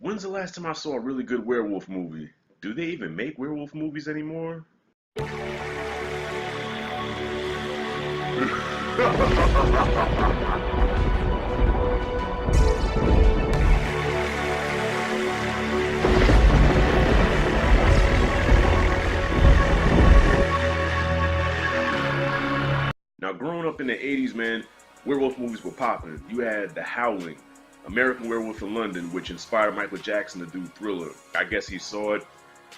When's the last time I saw a really good werewolf movie? Do they even make werewolf movies anymore? Now, growing up in the 80s, man, werewolf movies were popping. You had The Howling, American Werewolf in London, which inspired Michael Jackson to do Thriller. I guess he saw it,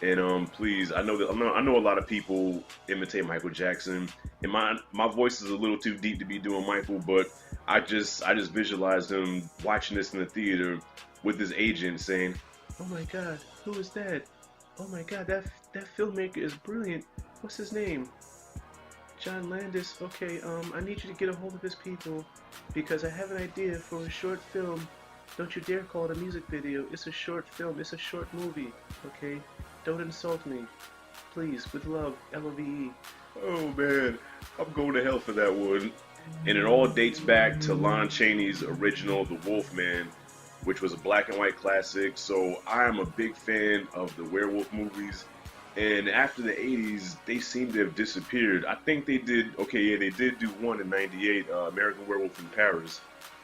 and please, I know a lot of people imitate Michael Jackson, and my voice is a little too deep to be doing Michael, but I just visualized him watching this in the theater with his agent saying, "Oh my God, who is that? Oh my God, that filmmaker is brilliant. What's his name? John Landis. Okay, I need you to get a hold of his people because I have an idea for a short film. Don't you dare call it a music video. It's a short film. It's a short movie. Okay? Don't insult me. Please, with love, Love." Oh man, I'm going to hell for that one. And it all dates back to Lon Chaney's original The Wolfman, which was a black and white classic. So I am a big fan of the werewolf movies. And after the 80s, they seem to have disappeared. I think they did, okay, yeah, they did do one in 98, American Werewolf in Paris,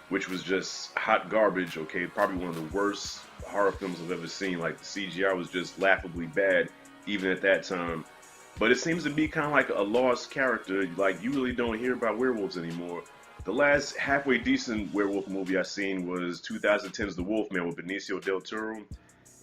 which was just hot garbage, okay? Probably one of the worst horror films I've ever seen. Like, the CGI was just laughably bad, even at that time. But it seems to be kind of like a lost character. Like, you really don't hear about werewolves anymore. The last halfway decent werewolf movie I seen was 2010's The Wolfman with Benicio del Toro.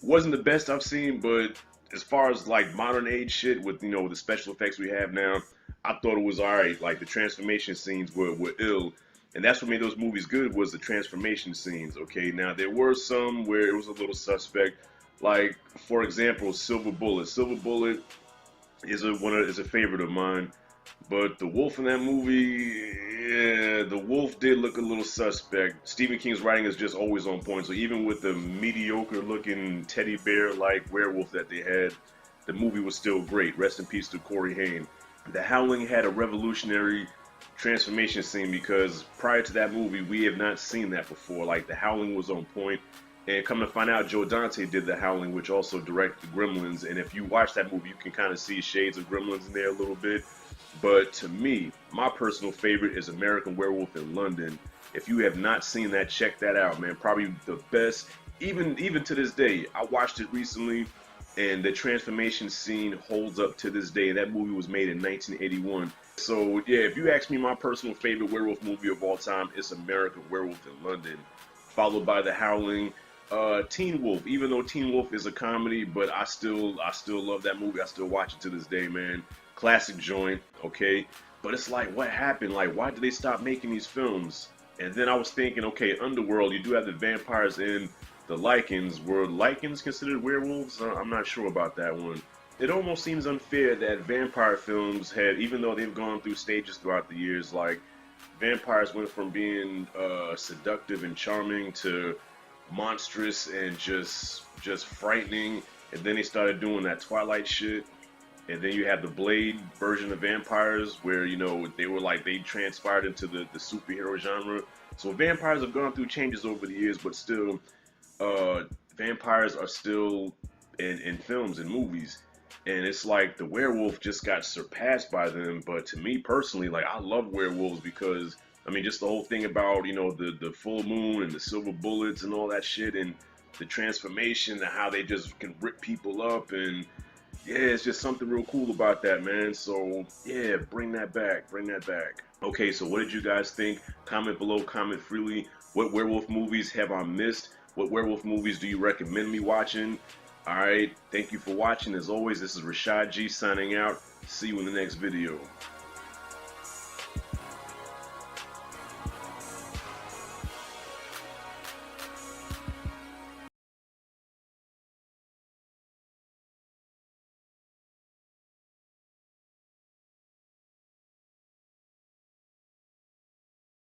Wasn't the best I've seen, but as far as like modern age shit with, you know, the special effects we have now, I thought it was alright. Like the transformation scenes were ill. And that's what made those movies good, was the transformation scenes. Okay, now there were some where it was a little suspect. Like, for example, Silver Bullet. Silver Bullet is a favorite of mine. But the wolf in that movie, yeah, the wolf did look a little suspect. Stephen King's writing is just always on point. So even with the mediocre looking teddy bear like werewolf that they had, the movie was still great. Rest in peace to Corey Haim. The Howling had a revolutionary transformation scene because prior to that movie, we have not seen that before. Like, The Howling was on point. And come to find out, Joe Dante did The Howling, which also directed Gremlins. And if you watch that movie, you can kind of see shades of Gremlins in there a little bit. But to me, my personal favorite is American Werewolf in London. If you have not seen that, check that out, man. Probably the best, even to this day. I watched it recently, and the transformation scene holds up to this day. That movie was made in 1981. So yeah, if you ask me my personal favorite werewolf movie of all time, it's American Werewolf in London, followed by The Howling. Teen Wolf, even though Teen Wolf is a comedy, but I still love that movie. I still watch it to this day, man. Classic joint, okay? But it's like, what happened? Like, why did they stop making these films? And then I was thinking, okay, Underworld, you do have the vampires in the Lycans. Were Lycans considered werewolves? I'm not sure about that one. It almost seems unfair that vampire films had, even though they've gone through stages throughout the years, like, vampires went from being seductive and charming to monstrous and just frightening, and then they started doing that Twilight shit. And then you have the Blade version of vampires where, you know, they transpired into the superhero genre. So vampires have gone through changes over the years, but still, vampires are still in films and movies. And it's like the werewolf just got surpassed by them. But to me personally, like, I love werewolves because, I mean, just the whole thing about, you know, the full moon and the silver bullets and all that shit, and the transformation and how they just can rip people up, and yeah, it's just something real cool about that, man. So yeah, bring that back. Okay, so what did you guys think? Comment below, comment freely. What werewolf movies have I missed? What werewolf movies do you recommend me watching? Alright, thank you for watching. As always, this is Rashad G signing out. See you in the next video.